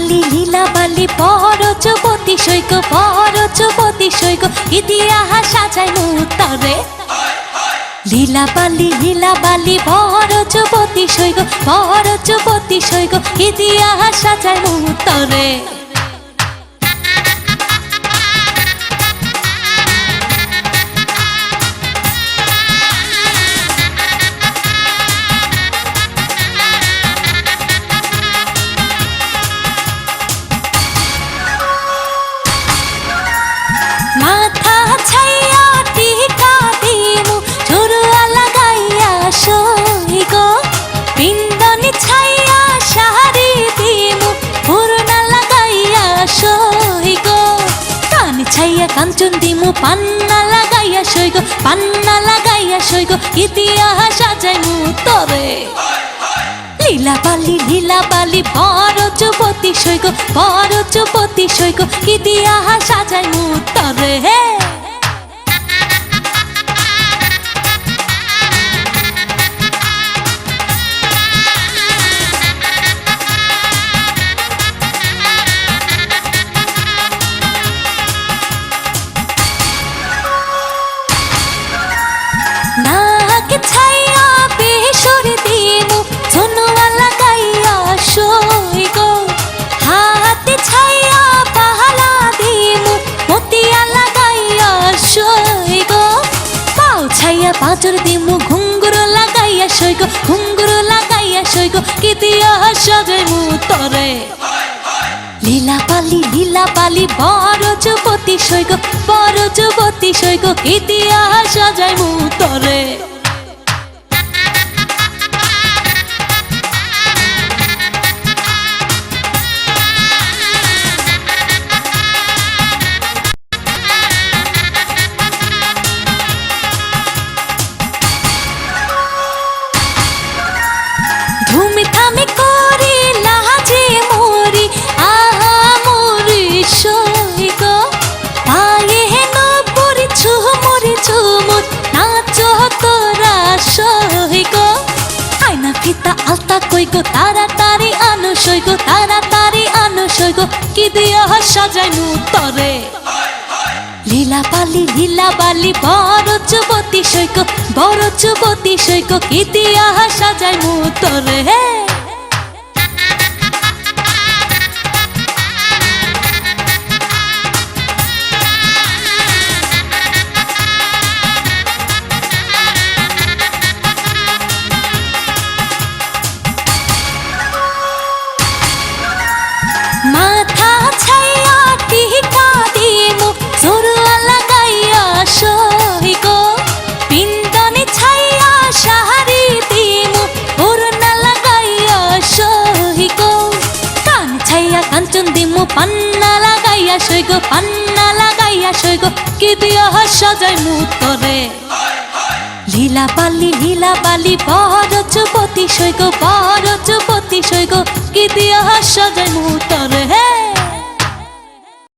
লীলাবালি বড় যুবতী সৈক বড় যুবতী সৈক ইতিহাস সাজায় মুতরে লীলাবালি বড় যুবতী সৈক বড় যুবতী সৈক ইতিহাস সাজায় মুতরে মাথা ছাইয়া টিকা দিমু ঝুরুয়া লাগাইয়া সই গো বিন্দনি ছাইয়া শাড়ি দিমু পুরনা লাগাইয়া সই গো কান ছাইয়া কাঞ্চন দিমু পান্না লাগাইয়া সই গো পান্না লাগাইয়া সই গো ইতিহাস সাজাই মুতরে লীলাবালি বড় যুবতী সৈক বড় যুবতী সৈক ইতিহাস সাজায় মুতরে হে নাক ছাইয়া বেসর দিমু ঝুনুয়া লাগাইয়া সই গো হাতে ছাইয়া পাহালা দিমু মতিয়া লাগাইয়া সই গো পাও ছাইয়া পাঁচর দিমু ঘুঙ্গুর লাগাইয়া সই গো ঘুঙ্গুর লাগাইয়া সই গো ইতিহাস সাজাই মুতরে লীলাবালি বড় যুবতী সৈক বড় যুবতী সৈক ইতিহাস সাজায় মুতরে ধুমি থামি করি লাজে মরি আহা মরি সই গো পায়ে হেন পরি ঝুমুর নাচ তোরা সই গো আয়না ফিতা আলতা কই গো তাড়াতাড়ি আনো সই গো তাড়াতাড়ি আনো সই গো কি দিয়া সাজাই মুতরে লীলাবালি বড় যুবতী সৈক বড় যুবতী সৈক ইতিহাস সাজায় মুতরে হে মাথা ছাইয়া টিকা দিমু ঝুরুয়া লাগাইয়া সই গো বিন্দনি ছাইয়া শাড়ি দিমু পুরনা লাগাইয়া সই গো কান ছাইয়া কাঞ্চন দিমু পান্না লাগাইয়া সই গো পান্না লাগাইয়া সই গো ইতিহাস সাজাই মুতরে লীলাবালি বড় যুবতী সৈক বড় যুবতী সৈক ইতিহাস সাজাই মুতরে হে